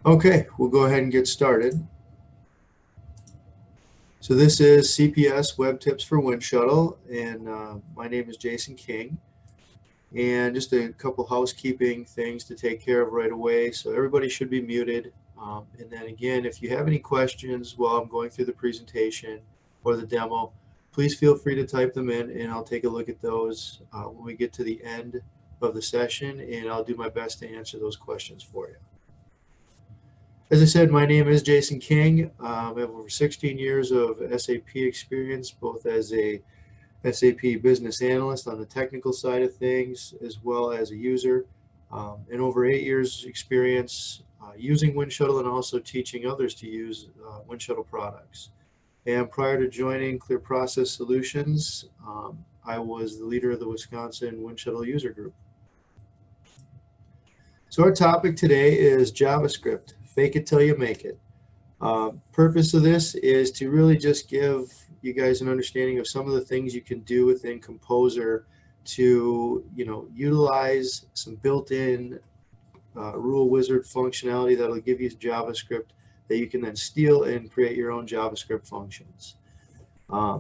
Okay, we'll go ahead and get started. So this is CPS Web Tips for Winshuttle, and my name is Jason King. And just a couple housekeeping things to take care of right away. So everybody should be muted. And then again, if you have any questions while I'm going through the presentation or the demo, please feel free to type them in, and I'll take a look at those when we get to the end of the session, and I'll do my best to answer those questions for you. As I said, my name is Jason King. I have over 16 years of SAP experience, both as a SAP business analyst on the technical side of things, as well as a user, and over 8 years experience using Winshuttle and also teaching others to use Winshuttle products. And prior to joining Clear Process Solutions, I was the leader of the Wisconsin Winshuttle user group. So our topic today is JavaScript. Fake it till you make it. Purpose of this is to really just give you guys an understanding of some of the things you can do within Composer to, utilize some built-in rule wizard functionality that'll give you JavaScript that you can then steal and create your own JavaScript functions.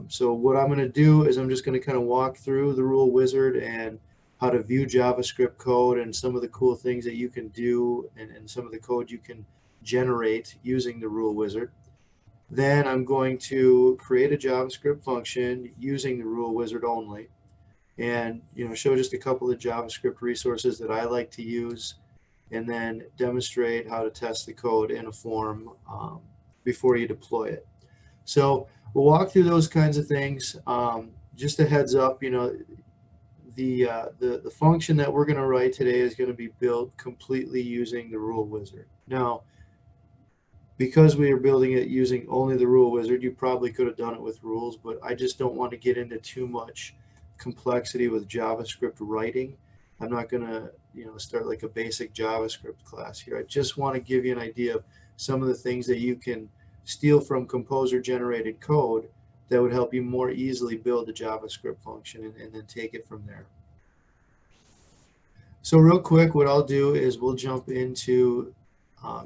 So what I'm going to do is I'm just going to kind of walk through the rule wizard and how to view JavaScript code and some of the cool things that you can do and some of the code you can generate using the rule wizard. Then I'm going to create a JavaScript function using the rule wizard only, and show just a couple of JavaScript resources that I like to use, and then demonstrate how to test the code in a form before you deploy it. So we'll walk through those kinds of things. Just a heads up, the function that we're going to write today is going to be built completely using the rule wizard. Now, because we are building it using only the rule wizard, you probably could have done it with rules, but I just don't want to get into too much complexity with JavaScript writing. I'm not going to start like a basic JavaScript class here. I just want to give you an idea of some of the things that you can steal from Composer generated code that would help you more easily build a JavaScript function and then take it from there. So real quick, what I'll do is we'll jump into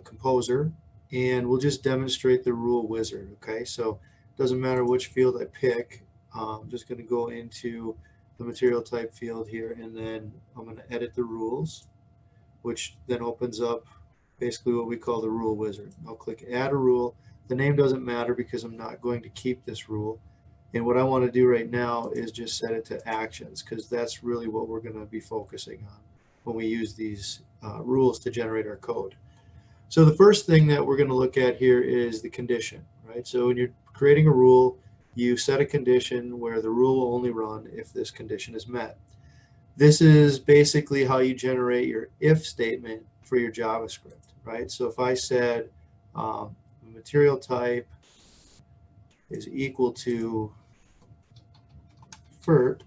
Composer, and we'll just demonstrate the rule wizard. Okay, so it doesn't matter which field I pick. I'm just going to go into the material type field here, and then I'm going to edit the rules, which then opens up basically what we call the rule wizard. I'll click add a rule. The name doesn't matter because I'm not going to keep this rule. And what I want to do right now is just set it to actions, because that's really what we're going to be focusing on when we use these rules to generate our code. So the first thing that we're going to look at here is the condition, right? So when you're creating a rule, you set a condition where the rule will only run if this condition is met. This is basically how you generate your if statement for your JavaScript, right? So if I said material type is equal to FERT,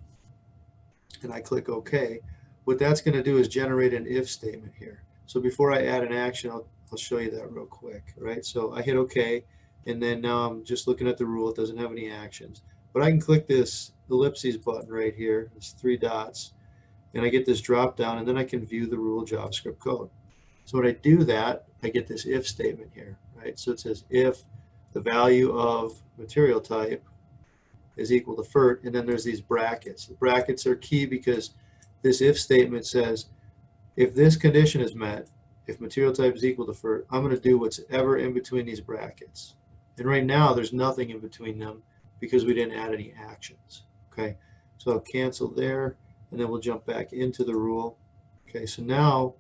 and I click OK, what that's going to do is generate an if statement here. So before I add an action, I'll show you that real quick, right? So I hit OK, and then now I'm just looking at the rule. It doesn't have any actions. But I can click this ellipses button right here, there's 3 dots, and I get this drop down, and then I can view the rule JavaScript code. So when I do that, I get this if statement here, right? So it says if the value of material type is equal to FERT, and then there's these brackets. The brackets are key because this if statement says if this condition is met, if material type is equal to FERT, I'm going to do whatever in between these brackets. And right now there's nothing in between them because we didn't add any actions. Okay, so I'll cancel there, and then we'll jump back into the rule. Okay, so now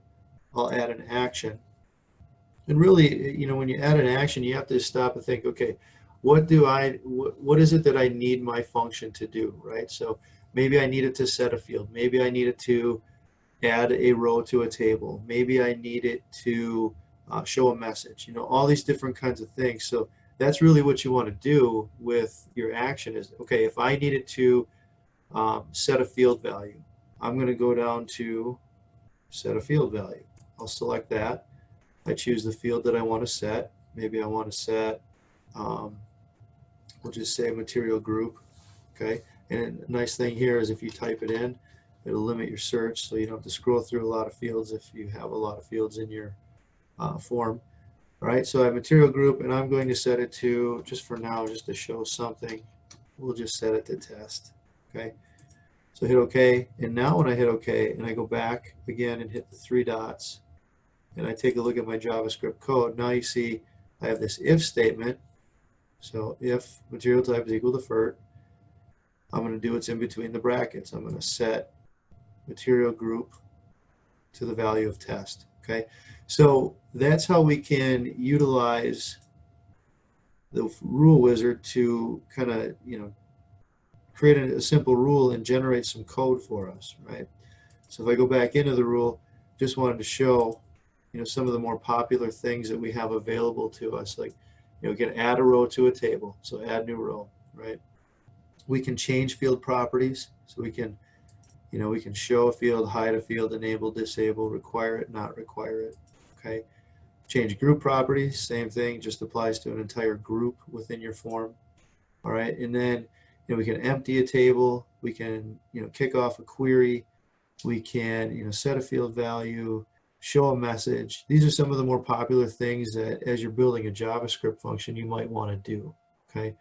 I'll add an action. And really, when you add an action, you have to stop and think, okay, what is it that I need my function to do, right? So maybe I need it to set a field. Maybe I need it to add a row to a table. Maybe I need it to show a message. All these different kinds of things. So that's really what you want to do with your action is, okay, if I needed to set a field value, I'm going to go down to set a field value. I'll select that. I choose the field that I want to set. Maybe I want to set, we'll just say material group. Okay, and a nice thing here is if you type it in, it'll limit your search, so you don't have to scroll through a lot of fields if you have a lot of fields in your form. All right, so I have material group, and I'm going to set it to, just for now, just to show something, we'll just set it to test. Okay, so hit OK, and now when I hit OK and I go back again and hit the 3 dots, and I take a look at my JavaScript code, now you see I have this if statement. So if material type is equal to FERT, I'm going to do what's in between the brackets. I'm going to set material group to the value of test. Okay, so that's how we can utilize the rule wizard to kind of, create a simple rule and generate some code for us, right? So if I go back into the rule, just wanted to show, some of the more popular things that we have available to us, like, we can add a row to a table, so add new row, right? We can change field properties, so we can, we can show a field, hide a field, enable, disable, require it, not require it, okay? Change group properties, same thing, just applies to an entire group within your form, all right? And then, we can empty a table, we can, kick off a query, we can, set a field value, show a message. These are some of the more popular things that as you're building a JavaScript function, you might want to do, okay?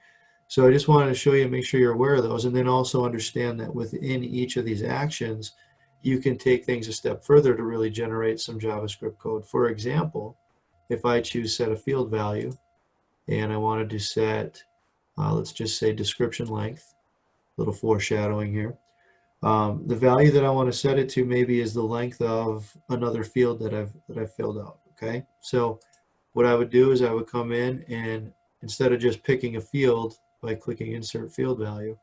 So I just wanted to show you and make sure you're aware of those, and then also understand that within each of these actions, you can take things a step further to really generate some JavaScript code. For example, if I choose set a field value, and I wanted to set, let's just say description length, a little foreshadowing here. The value that I want to set it to maybe is the length of another field that I've filled out, okay? So what I would do is I would come in, and instead of just picking a field by clicking insert field value,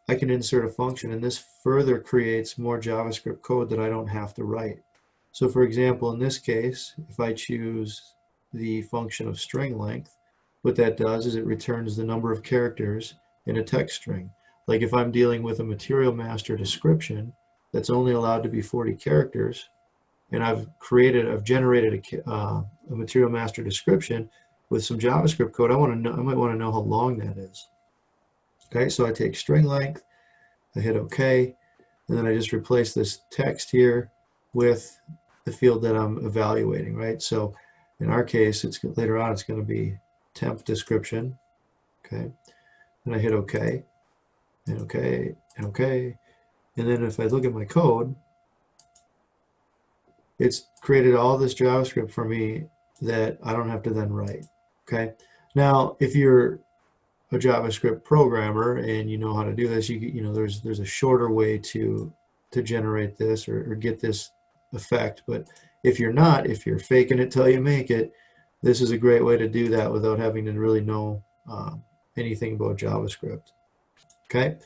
I can insert a function, and this further creates more JavaScript code that I don't have to write. So for example, in this case, if I choose the function of string length, what that does is it returns the number of characters in a text string. Like if I'm dealing with a material master description that's only allowed to be 40 characters, and I've generated a material master description with some JavaScript code, I might want to know how long that is. Okay, so I take string length, I hit OK, and then I just replace this text here with the field that I'm evaluating, right? So in our case, later on it's going to be temp description. Okay, and I hit OK, and OK, and OK, and then if I look at my code, it's created all this JavaScript for me that I don't have to then write. Okay, now if you're a JavaScript programmer and you know how to do this, there's a shorter way to generate this or get this effect. But if you're not, if you're faking it till you make it, this is a great way to do that without having to really know anything about JavaScript. Okay,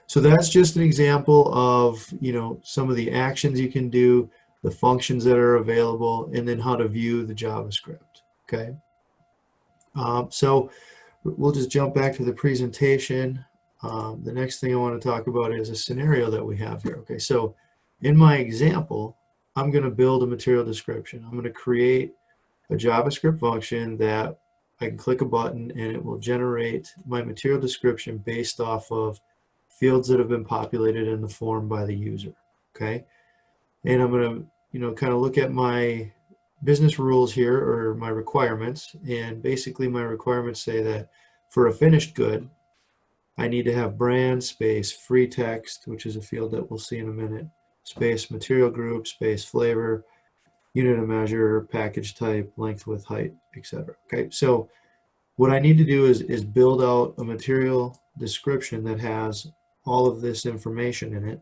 so that's just an example of some of the actions you can do, the functions that are available, and then how to view the JavaScript. Okay, so we'll just jump back to the presentation. The next thing I want to talk about is a scenario that we have here. Okay, so in my example, I'm going to build a material description. I'm going to create a JavaScript function that I can click a button and it will generate my material description based off of fields that have been populated in the form by the user. Okay, and I'm going to kind of look at my business rules here, or my requirements, and basically my requirements say that for a finished good, I need to have brand, space, free text, which is a field that we'll see in a minute, space, material group, space, flavor, unit of measure, package type, length, width, height, etc. Okay, so what I need to do is build out a material description that has all of this information in it.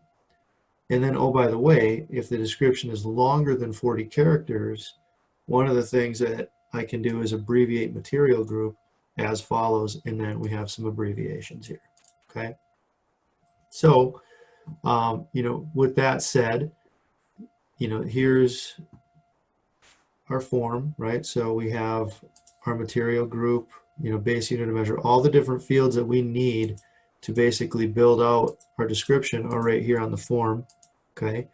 And then, oh, by the way, if the description is longer than 40 characters, one of the things that I can do is abbreviate material group as follows, and then we have some abbreviations here. Okay, so with that said, here's our form, right? So we have our material group, base, unit of measure, all the different fields that we need to basically build out our description are right here on the form. Okay,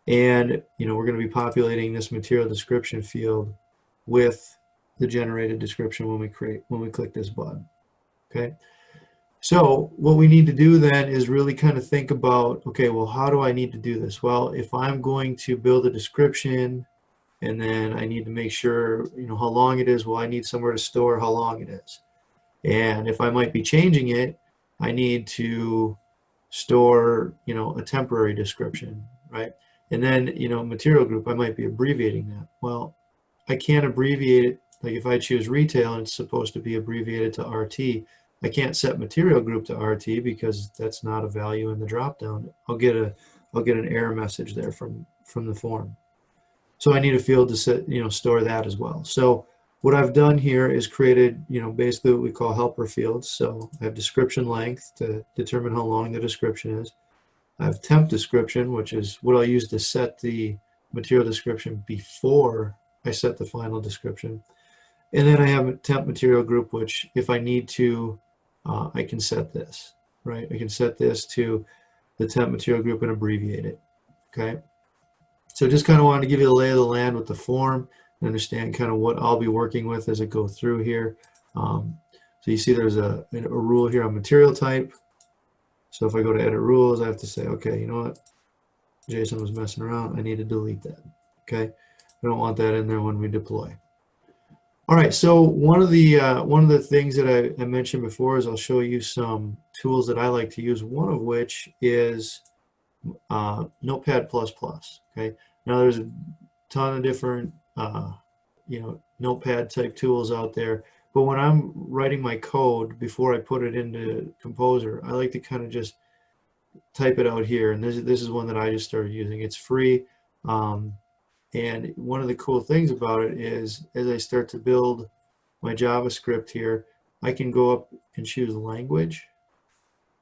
and we're going to be populating this material description field with the generated description when we click this button. Okay, so what we need to do then is really kind of think about, okay, well, how do I need to do this? Well, if I'm going to build a description and then I need to make sure, how long it is. Well, I need somewhere to store how long it is. And if I might be changing it, I need to store, a temporary description, right? And then, material group, I might be abbreviating that. Well, I can't abbreviate it. Like if I choose retail and it's supposed to be abbreviated to RT, I can't set material group to RT because that's not a value in the dropdown. I'll get an error message there from the form. So I need a field to set, store that as well. So what I've done here is created, basically what we call helper fields. So I have description length to determine how long the description is. I have temp description, which is what I'll use to set the material description before I set the final description. And then I have a temp material group, which if I need to, I can set this, right? I can set this to the temp material group and abbreviate it, okay? So just kind of wanted to give you the lay of the land with the form and understand kind of what I'll be working with as I go through here. So you see there's a rule here on material type. So if I go to edit rules, I have to say, okay, you know what? JSON was messing around. I need to delete that, okay? I don't want that in there when we deploy. All right, so one of the things that I mentioned before is I'll show you some tools that I like to use, one of which is Notepad++, okay? Now there's a ton of different Notepad type tools out there, but when I'm writing my code before I put it into Composer, I like to kind of just type it out here, and this is one that I just started using. It's free, and one of the cool things about it is as I start to build my JavaScript here, I can go up and choose language,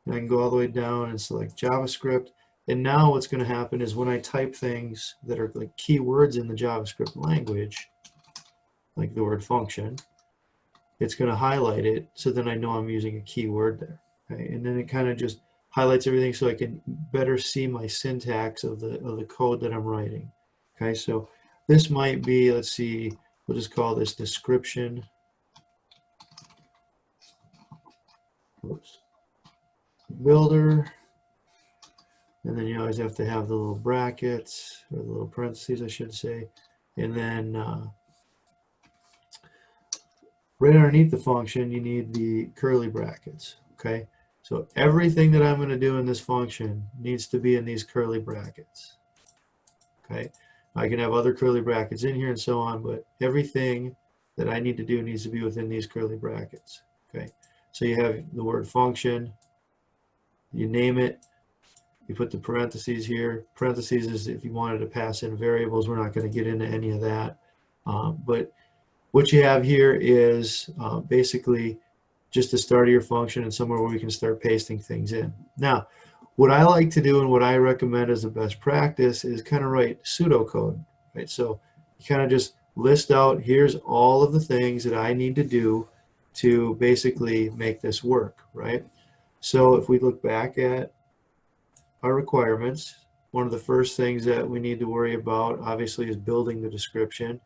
and I can go all the way down and select JavaScript. And now what's going to happen is when I type things that are like keywords in the JavaScript language, like the word function, it's going to highlight it, so then I know I'm using a keyword there. Okay? And then it kind of just highlights everything so I can better see my syntax of the code that I'm writing. Okay, so this might be, let's see, we'll just call this description. Oops. Builder. And then you always have to have the little brackets, or the little parentheses, I should say. And then right underneath the function, you need the curly brackets, okay? So everything that I'm going to do in this function needs to be in these curly brackets, okay? I can have other curly brackets in here and so on, but everything that I need to do needs to be within these curly brackets, okay? So you have the word function, you name it, you put the parentheses here. Parentheses is if you wanted to pass in variables. We're not going to get into any of that. But what you have here is basically just the start of your function and somewhere where we can start pasting things in. Now, what I like to do and what I recommend as a best practice is kind of write pseudocode, right? So you kind of just list out, here's all of the things that I need to do to basically make this work, right? So if we look back at our requirements, one of the first things that we need to worry about obviously is building the description,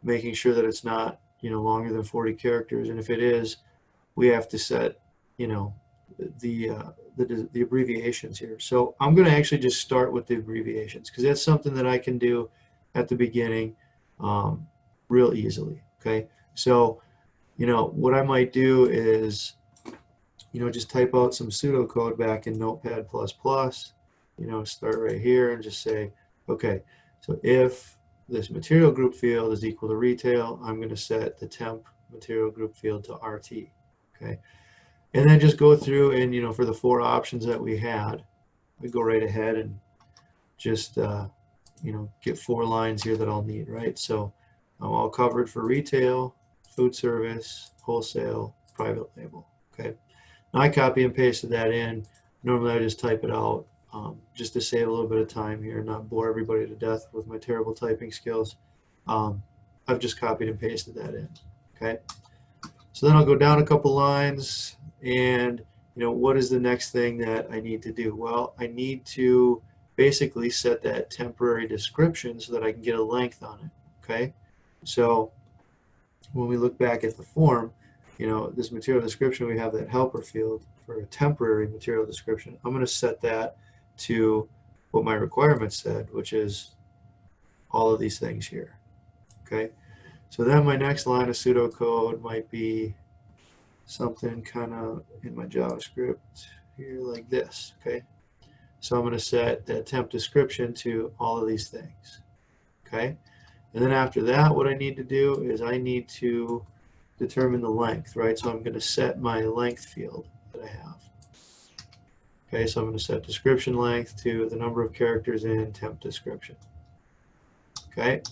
making sure that it's not, longer than 40 characters, and if it is, we have to set, the abbreviations here. So I'm going to actually just start with the abbreviations because that's something that I can do at the beginning real easily. Okay, so what I might do is just type out some pseudocode back in Notepad++, start right here and just say, okay, so if this material group field is equal to retail, I'm going to set the temp material group field to RT, okay? And then just go through and, for the 4 options that we had, we go right ahead and just, get 4 lines here that I'll need, right? So I'm all covered for retail, food service, wholesale, private label, okay? Now I copy and pasted that in. Normally I just type it out just to save a little bit of time here and not bore everybody to death with my terrible typing skills. I've just copied and pasted that in, okay? So then I'll go down a couple lines and, what is the next thing that I need to do? Well, I need to basically set that temporary description so that I can get a length on it, okay? So when we look back at the form, this material description, we have that helper field for a temporary material description. I'm going to set that to what my requirements said, which is all of these things here. Okay, so then my next line of pseudocode might be something kind of in my JavaScript here like this. Okay, so I'm going to set that temp description to all of these things. Okay, and then after that, what I need to do is I need to determine the length, right? So I'm going to set my length field that I have. Okay, so I'm going to set description length to the number of characters in temp description. Okay,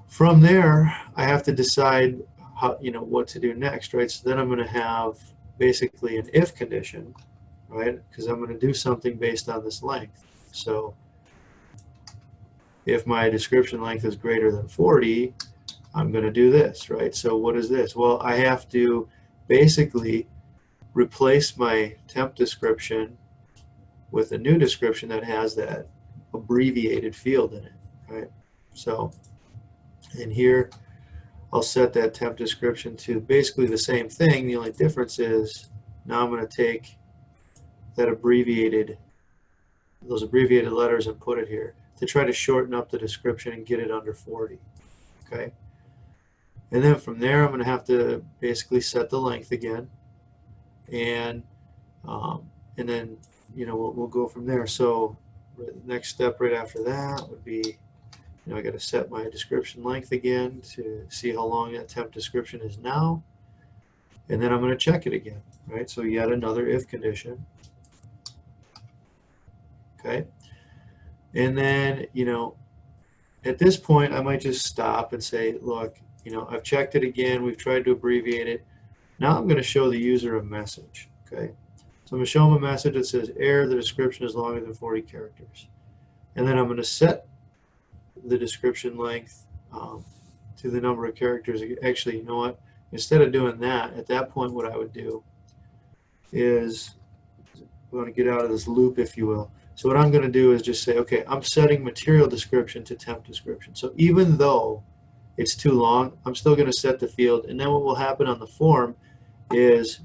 from there I have to decide how, what to do next, right? So then I'm going to have basically an if condition, right? Because I'm going to do something based on this length. So if my description length is greater than 40, I'm going to do this, right? So what is this? Well, I have to basically replace my temp description with a new description that has that abbreviated field in it, right? So in here, I'll set that temp description to basically the same thing. The only difference is now I'm going to take that those abbreviated letters and put it here to try to shorten up the description and get it under 40. Okay, and then from there I'm going to have to basically set the length again, and then we'll go from there. So the next step right after that would be, I got to set my description length again to see how long that temp description is now, and then I'm going to check it again, right? So yet another if condition. Okay, and then at this point I might just stop and say, look, I've checked it again, we've tried to abbreviate it. Now I'm going to show the user a message. Okay, so I'm going to show them a message that says error, the description is longer than 40 characters, and then I'm going to set the description length to the number of characters. Actually, you know what, instead of doing that, at that point what I would do is we want to get out of this loop, if you will. So what I'm going to do is just say, okay, I'm setting material description to temp description. So even though it's too long, I'm still going to set the field, and then what will happen on the form is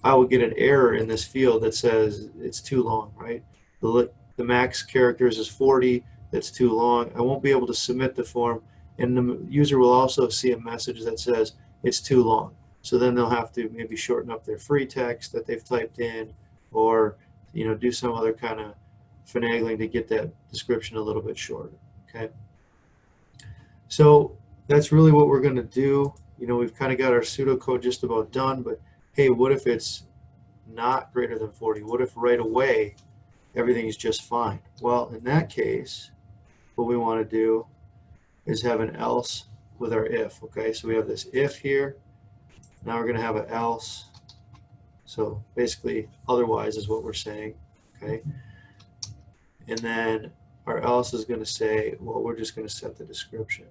I will get an error in this field that says it's too long, right? The max characters is 40, that's too long. I won't be able to submit the form, and the user will also see a message that says it's too long. So then they'll have to maybe shorten up their free text that they've typed in, or do some other kind of finagling to get that description a little bit shorter. Okay, so that's really what we're going to do. We've kind of got our pseudocode just about done, but hey, what if it's not greater than 40? What if right away everything is just fine? Well, in that case, what we want to do is have an else with our if. Okay, so we have this if here, now we're going to have an else. So basically otherwise is what we're saying. Okay, and then our else is going to say, well, we're just going to set the description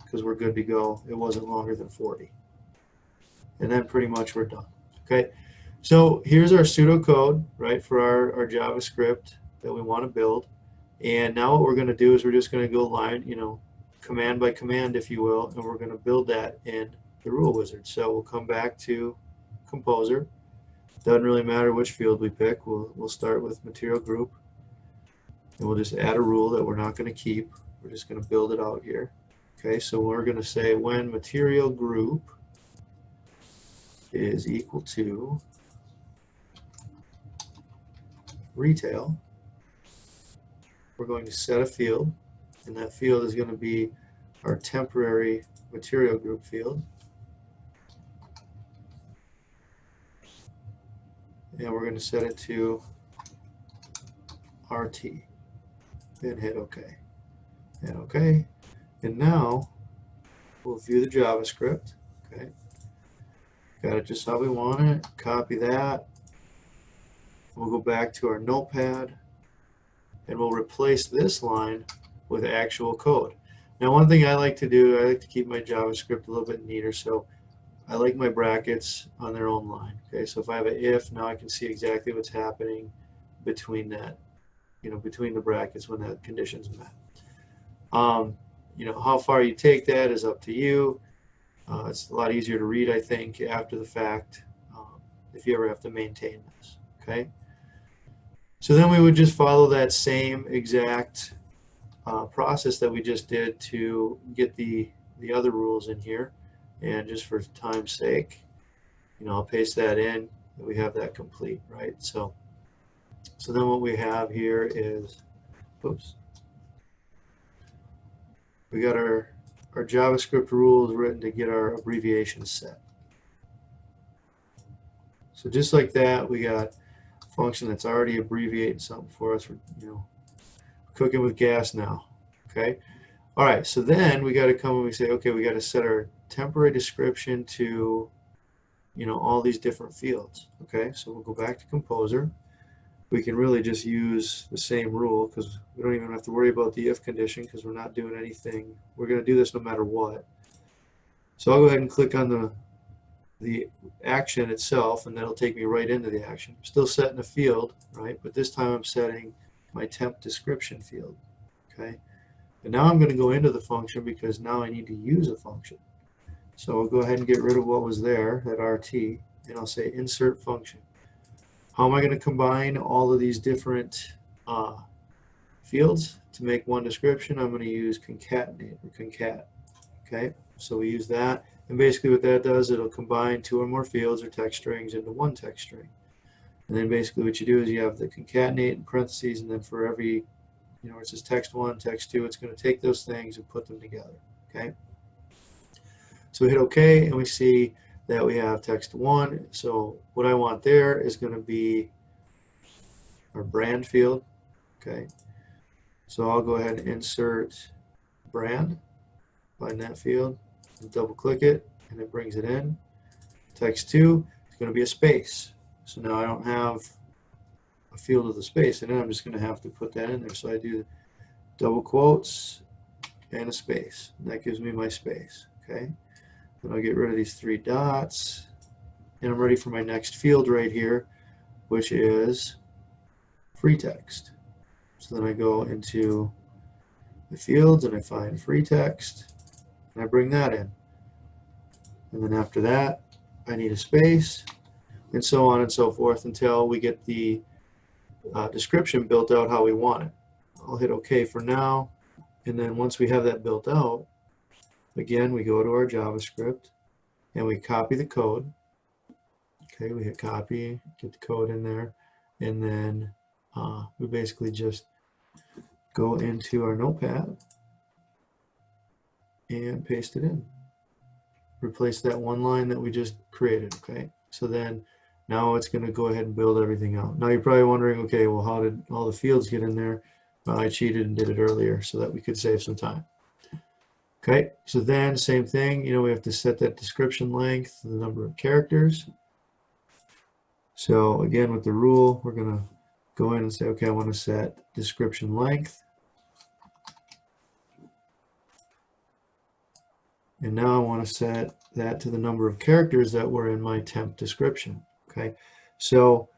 because we're good to go. It wasn't longer than 40. And then pretty much we're done. Okay, so here's our pseudocode, right, for our JavaScript that we want to build. And now what we're going to do is we're just going to go line, command by command, if you will, and we're going to build that in the rule wizard. So we'll come back to Composer. Doesn't really matter which field we pick. We'll start with material group, and we'll just add a rule that we're not going to keep. We're just going to build it out here. Okay, so we're going to say when material group is equal to retail, we're going to set a field, and that field is going to be our temporary material group field. And we're going to set it to RT and hit OK. And OK. And now we'll view the JavaScript. Okay. Got it just how we want it. Copy that. We'll go back to our Notepad, and we'll replace this line with actual code. Now, one thing I like to do, I like to keep my JavaScript a little bit neater, so I like my brackets on their own line. Okay, so if I have an if, now I can see exactly what's happening between that, between the brackets when that condition's met. How far you take that is up to you. It's a lot easier to read, I think, after the fact, if you ever have to maintain this. Okay, so then we would just follow that same exact process that we just did to get the other rules in here. And just for time's sake, I'll paste that in, and we have that complete, right? So then what we have here is, oops, we got our JavaScript rules written to get our abbreviations set. So just like that, we got a function that's already abbreviating something for us. We're cooking with gas now. Okay. All right. So then we got to come and we say, okay, we got to set our temporary description to, all these different fields. Okay. So we'll go back to Composer. We can really just use the same rule because we don't even have to worry about the if condition because we're not doing anything. We're going to do this no matter what. So I'll go ahead and click on the action itself, and that'll take me right into the action. I'm still setting a field, right? But this time I'm setting my temp description field, okay? And now I'm going to go into the function because now I need to use a function. So I'll go ahead and get rid of what was there, that RT, and I'll say insert function. How am I going to combine all of these different fields to make one description? I'm going to use concatenate or concat, okay? So we use that. And basically what that does, it'll combine two or more fields or text strings into one text string. And then basically what you do is you have the concatenate in parentheses, and then for every, it says text 1, text 2, it's going to take those things and put them together, okay? So we hit OK, and we see that we have text 1. So what I want there is going to be our brand field, okay? So I'll go ahead and insert brand, find that field, double click it, and it brings it in. Text 2 is going to be a space. So now I don't have a field with a space, and then I'm just going to have to put that in there. So I do double quotes and a space, and that gives me my space. Okay. Then I'll get rid of these 3 dots, and I'm ready for my next field right here, which is free text. So then I go into the fields and I find free text. And I bring that in. And then after that, I need a space, and so on and so forth until we get the description built out how we want it. I'll hit OK for now. And then once we have that built out, again, we go to our JavaScript and we copy the code. Okay, we hit copy, get the code in there, and then we basically just go into our Notepad and paste it in. Replace that one line that we just created, okay? So then now it's going to go ahead and build everything out. Now you're probably wondering, okay, well, how did all the fields get in there? I cheated and did it earlier so that we could save some time. Okay, so then same thing, we have to set that description length, the number of characters. So again, with the rule, we're going to go in and say, okay, I want to set description length. And now I want to set that to the number of characters that were in my temp description. Okay, so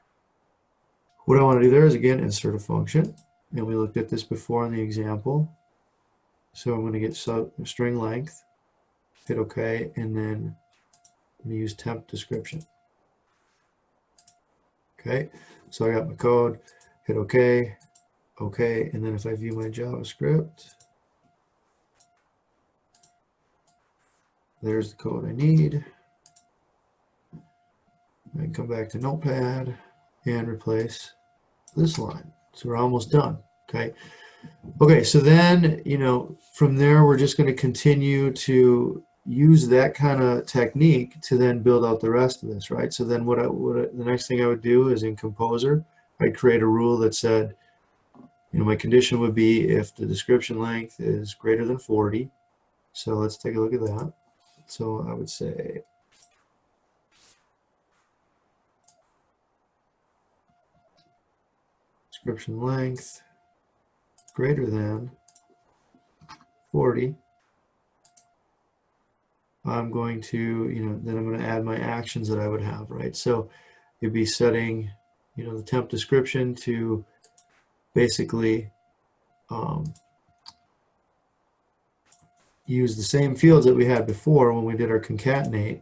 what I want to do there is, again, insert a function. And we looked at this before in the example. So I'm going to get string length, hit OK, and then I'm going to use temp description. Okay, so I got my code, hit OK, OK, and then if I view my JavaScript, there's the code I need. I can come back to Notepad and replace this line. So we're almost done. Okay. Okay, so then, from there, we're just going to continue to use that kind of technique to then build out the rest of this, right? So then the next thing I would do is in Composer, I'd create a rule that said, my condition would be if the description length is greater than 40. So let's take a look at that. So I would say description length greater than 40. I'm going to, then I'm going to add my actions that I would have, right? So you'd be setting, the temp description to basically use the same fields that we had before when we did our concatenate,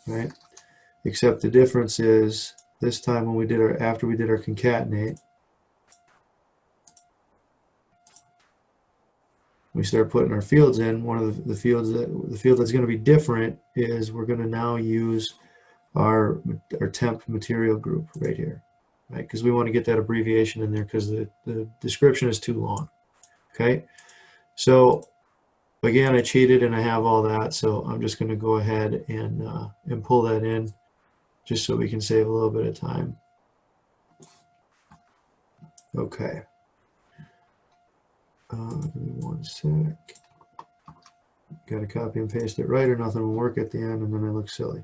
right? Except the difference is this time when we did after we did our concatenate, we start putting our fields in, one of the field that's going to be different is we're going to now use our temp material group right here, right? Because we want to get that abbreviation in there because the description is too long. Okay, so again, I cheated and I have all that, so I'm just going to go ahead and pull that in just so we can save a little bit of time. Okay. Give me one sec. Got to copy and paste it right or nothing will work at the end and then I look silly.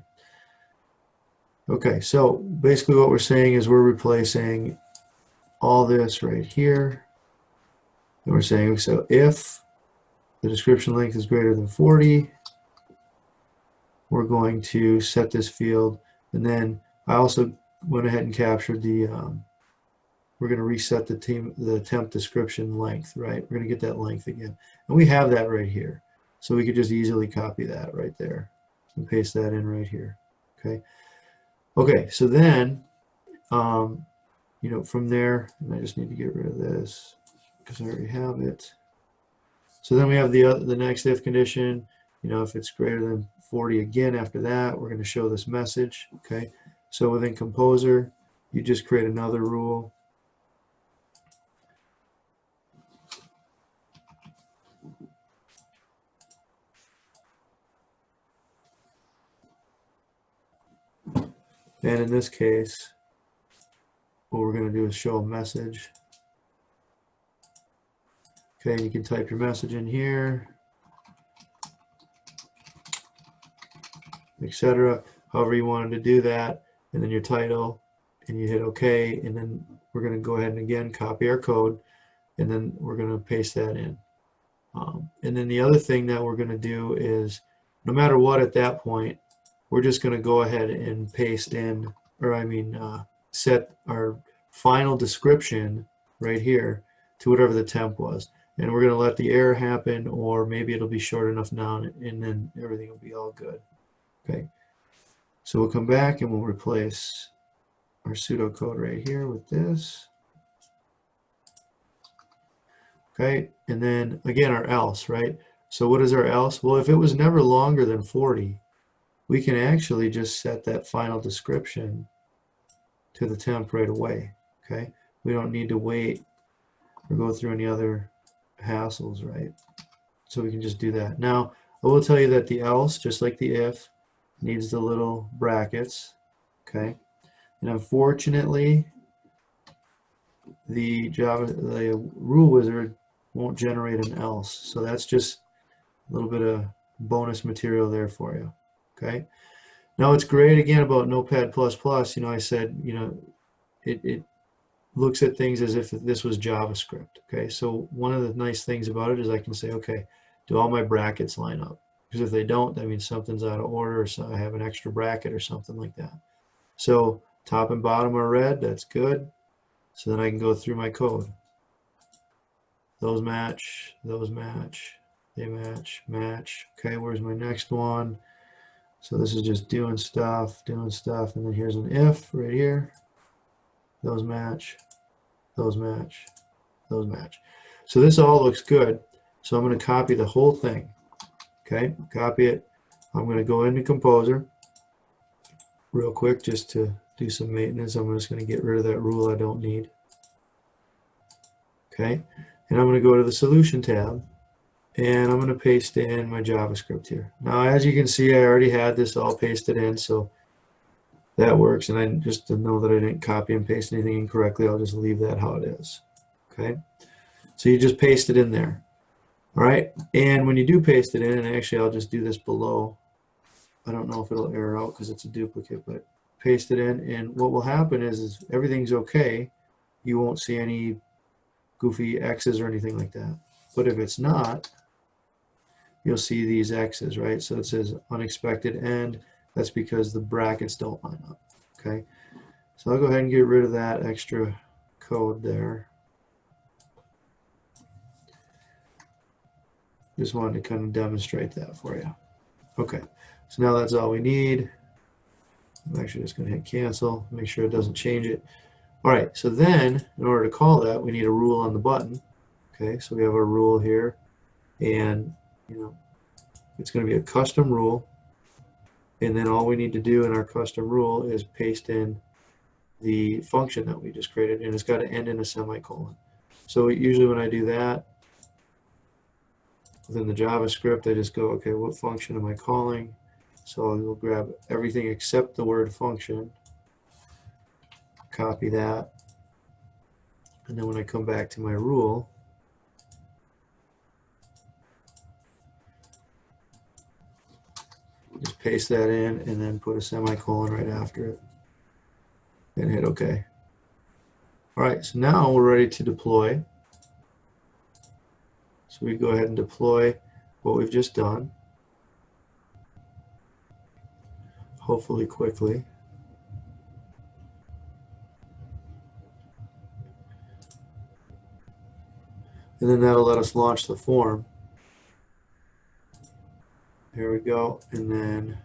Okay, so basically what we're saying is we're replacing all this right here. And we're saying, so if the description length is greater than 40, we're going to set this field. And then I also went ahead and captured the, we're going to reset the temp description length, right? We're going to get that length again. And we have that right here. So we could just easily copy that right there and paste that in right here, okay? Okay, so then, you know, from there, and I just need to get rid of this because I already have it. So then we have the next if condition. You know, if it's greater than 40 again after that, we're going to show this message, okay? So within Composer, you just create another rule. And in this case, what we're going to do is show a message. Okay, you can type your message in here, etc. However you wanted to do that, and then your title, and you hit OK, and then we're going to go ahead and again copy our code, and then we're going to paste that in. And then the other thing that we're going to do is, no matter what at that point, we're just going to go ahead and paste in, or I mean, set our final description right here to whatever the temp was. And we're going to let the error happen, or maybe it'll be short enough now, and then everything will be all good. Okay. So we'll come back and we'll replace our pseudocode right here with this. Okay. And then again, our else, right? So what is our else? Well, if it was never longer than 40, we can actually just set that final description to the temp right away. Okay. We don't need to wait or go through any other hassles, right? So we can just do that. Now, I will tell you that the else, just like the if, needs the little brackets, okay? And unfortunately, the rule wizard won't generate an else. So that's just a little bit of bonus material there for you, okay? Now, what's great again about Notepad++, you know, I said, you know, it looks at things as if this was JavaScript, okay? So one of the nice things about it is I can say, okay, do all my brackets line up? Because if they don't, that means something's out of order, or so I have an extra bracket or something like that. So top and bottom are red, that's good. So then I can go through my code. Those match, they match, match. Okay, where's my next one? So this is just doing stuff, and then here's an if right here. Those match, those match, those match. So this all looks good. So I'm going to copy the whole thing. Okay, copy it. I'm going to go into Composer real quick just to do some maintenance. I'm just going to get rid of that rule I don't need. Okay, and I'm going to go to the Solution tab, and I'm going to paste in my JavaScript here. Now, as you can see, I already had this all pasted in, so that works. And I just to know that I didn't copy and paste anything incorrectly, I'll just leave that how it is. Okay, so you just paste it in there. All right, and when you do paste it in, and actually I'll just do this below. I don't know if it'll error out because it's a duplicate, but paste it in, and what will happen is everything's okay. You won't see any goofy X's or anything like that. But if it's not, you'll see these X's, right? So it says unexpected end. That's because the brackets don't line up, okay? So I'll go ahead and get rid of that extra code there. Just wanted to kind of demonstrate that for you. Okay, so now that's all we need. I'm actually just going to hit cancel, make sure it doesn't change it. All right, so then in order to call that, we need a rule on the button. Okay, so we have our rule here. and it's going to be a custom rule, and then all we need to do in our custom rule is paste in the function that we just created, and it's got to end in a semicolon. So usually when I do that within the JavaScript, I just go, okay, what function am I calling? So I will grab everything except the word function, copy that, and then when I come back to my rule, just paste that in and then put a semicolon right after it and hit OK. All right, so now we're ready to deploy. So we go ahead and deploy what we've just done, hopefully quickly. And then that'll let us launch the form. There we go. And then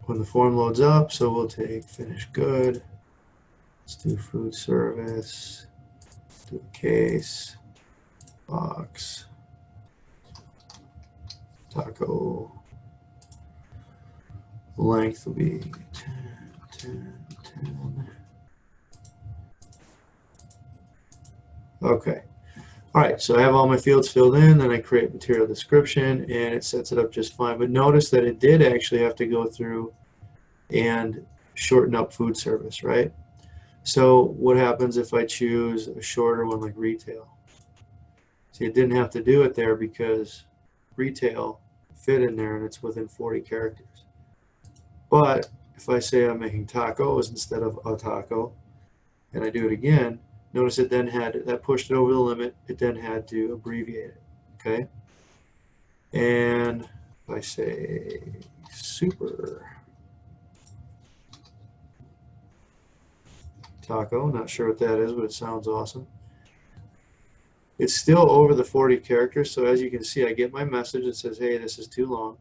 when the form loads up, so we'll take finish good. Let's do food service, do a case, box, taco. Length will be 10, 10, 10. Okay. All right, so I have all my fields filled in, then I create material description, and it sets it up just fine. But notice that it did actually have to go through and shorten up food service, right? So what happens if I choose a shorter one like retail? See, it didn't have to do it there because retail fit in there and it's within 40 characters. But if I say I'm making tacos instead of a taco, and I do it again, notice it then that pushed it over the limit. It then had to abbreviate it, okay? And if I say super taco, not sure what that is, but it sounds awesome. It's still over the 40 characters, so as you can see, I get my message that says, hey, this is too long.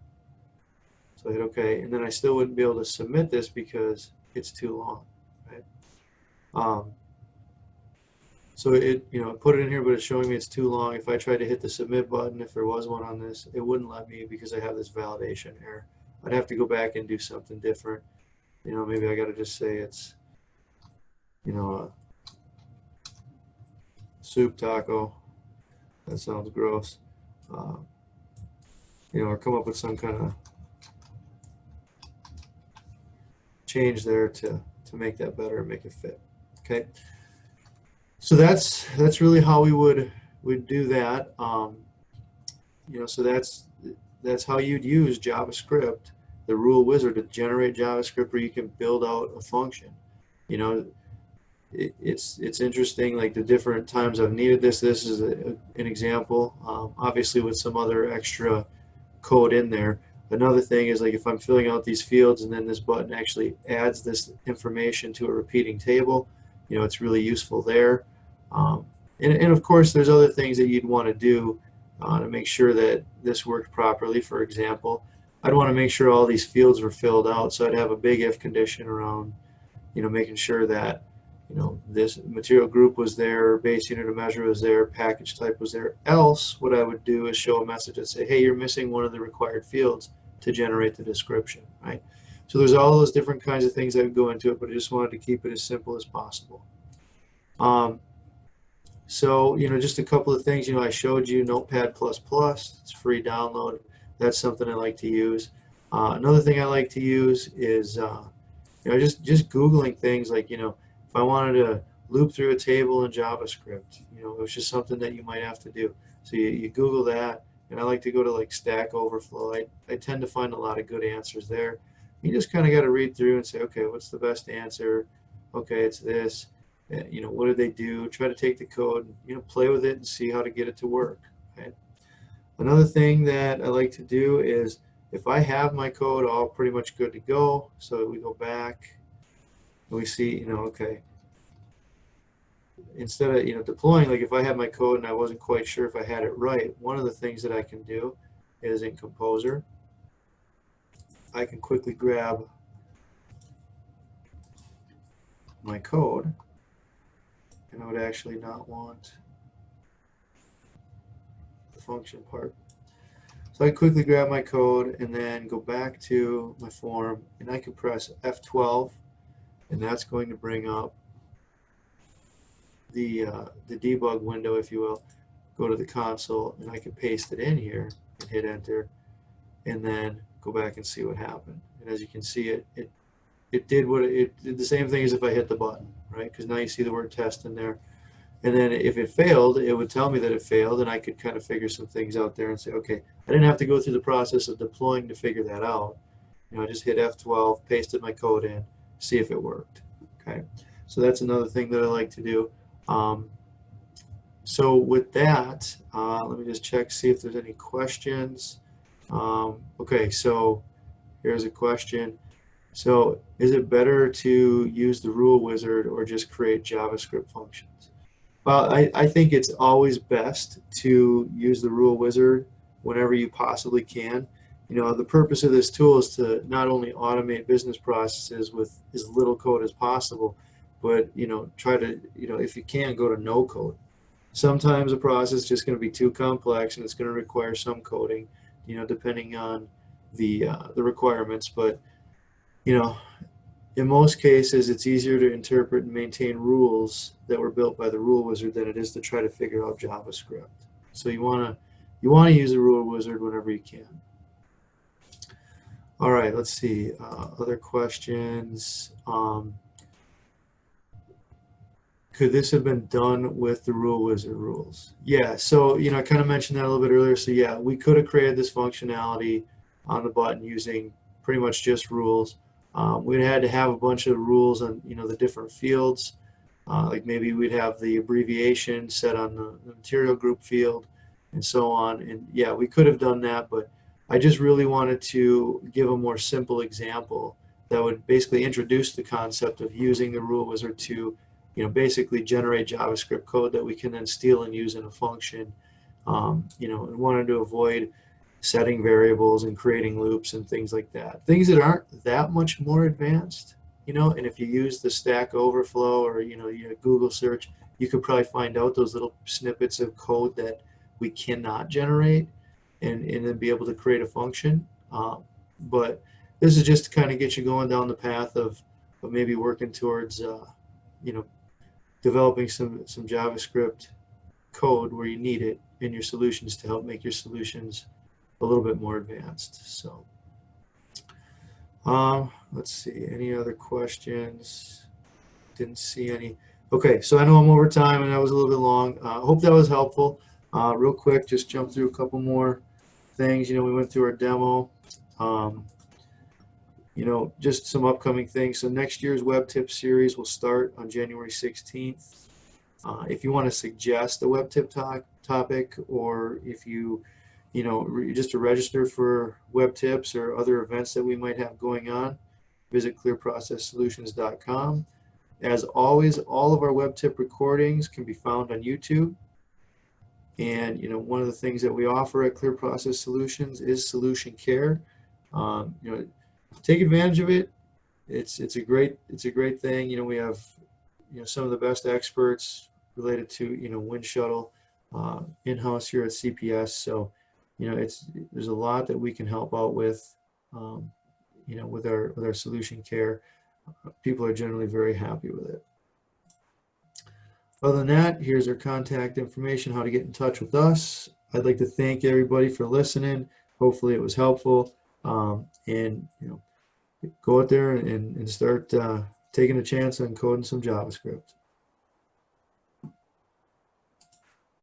So I hit OK, and then I still wouldn't be able to submit this because it's too long, right? So it, put it in here, but it's showing me it's too long. If I tried to hit the submit button, if there was one on this, it wouldn't let me because I have this validation error. I'd have to go back and do something different. Maybe I got to just say it's, a soup taco. That sounds gross. Or come up with some kind of change there to make that better and make it fit. Okay. So that's really how we would do that. So that's how you'd use JavaScript, the rule wizard, to generate JavaScript where you can build out a function. It's interesting, like the different times I've needed this. This is an example, obviously with some other extra code in there. Another thing is, like, if I'm filling out these fields and then this button actually adds this information to a repeating table, it's really useful there. And of course, there's other things that you'd want to do to make sure that this worked properly. For example, I'd want to make sure all these fields were filled out, so I'd have a big if condition around, making sure that, this material group was there, base unit of measure was there, package type was there. Else, what I would do is show a message that say, hey, you're missing one of the required fields to generate the description, right? So there's all those different kinds of things that would go into it, but I just wanted to keep it as simple as possible. So, just a couple of things. I showed you Notepad++. It's free download. That's something I like to use. Another thing I like to use is, just Googling things like, if I wanted to loop through a table in JavaScript, it was just something that you might have to do. So you Google that, and I like to go to like Stack Overflow. I tend to find a lot of good answers there. You just kind of got to read through and say, okay, what's the best answer? Okay, it's this. What do they do? Try to take the code, play with it and see how to get it to work. Okay? Another thing that I like to do is, if I have my code all pretty much good to go, so we go back and we see, okay, instead of, deploying, like if I had my code and I wasn't quite sure if I had it right, one of the things that I can do is in Composer, I can quickly grab my code, and I would actually not want function part. So I quickly grab my code and then go back to my form, and I can press F12, and that's going to bring up the debug window, if you will. Go to the console, and I can paste it in here and hit enter, and then go back and see what happened. And as you can see, it did the same thing as if I hit the button, right? Because now you see the word test in there. And then if it failed, it would tell me that it failed, and I could kind of figure some things out there and say, okay, I didn't have to go through the process of deploying to figure that out. You know, I just hit F12, pasted my code in, see if it worked. Okay, so that's another thing that I like to do. So with that, let me just check, see if there's any questions. Okay, so here's a question. So is it better to use the rule wizard or just create JavaScript functions? Well, I think it's always best to use the rule wizard whenever you possibly can. You know, the purpose of this tool is to not only automate business processes with as little code as possible, but, you know, try to, you know, if you can, go to no code. Sometimes a process is just going to be too complex and it's going to require some coding, you know, depending on the requirements. But, you know, in most cases, it's easier to interpret and maintain rules that were built by the rule wizard than it is to try to figure out JavaScript. So you want to use the rule wizard whenever you can. All right, let's see. Other questions. Could this have been done with the rule wizard rules? Yeah, so, you know, I kind of mentioned that a little bit earlier. So yeah, we could have created this functionality on the button using pretty much just rules. We'd had to have a bunch of rules on, you know, the different fields. Like maybe we'd have the abbreviation set on the material group field and so on. And yeah, we could have done that, but I just really wanted to give a more simple example that would basically introduce the concept of using the rule wizard to, you know, basically generate JavaScript code that we can then steal and use in a function. You know, and wanted to avoid setting variables and creating loops and things like that. Things that aren't that much more advanced, you know, and if you use the Stack Overflow or, you know, your Google search, you could probably find out those little snippets of code that we cannot generate and then be able to create a function. But this is just to kind of get you going down the path of maybe working towards, you know, developing some JavaScript code where you need it in your solutions to help make your solutions a little bit more advanced. So let's see, any other questions? Didn't see any. Okay, so I know I'm over time and that was a little bit long. Hope that was helpful. Real quick, just jump through a couple more things. You know, we went through our demo. You know, just some upcoming things. So next year's WEBtips series will start on January 16th. If you want to suggest a WEBtip topic, or if you know, just to register for WEBtips or other events that we might have going on, visit clearprocesssolutions.com. As always, all of our WEBtip recordings can be found on YouTube. And, you know, one of the things that we offer at Clear Process Solutions is solution care. You know, take advantage of it. It's a great thing. You know, we have, you know, some of the best experts related to, you know, Winshuttle in-house here at CPS. So, you know, there's a lot that we can help out with, you know, with our solution care. People are generally very happy with it. Other than that, here's our contact information, how to get in touch with us. I'd like to thank everybody for listening. Hopefully it was helpful. And, you know, go out there and start taking a chance on coding some JavaScript.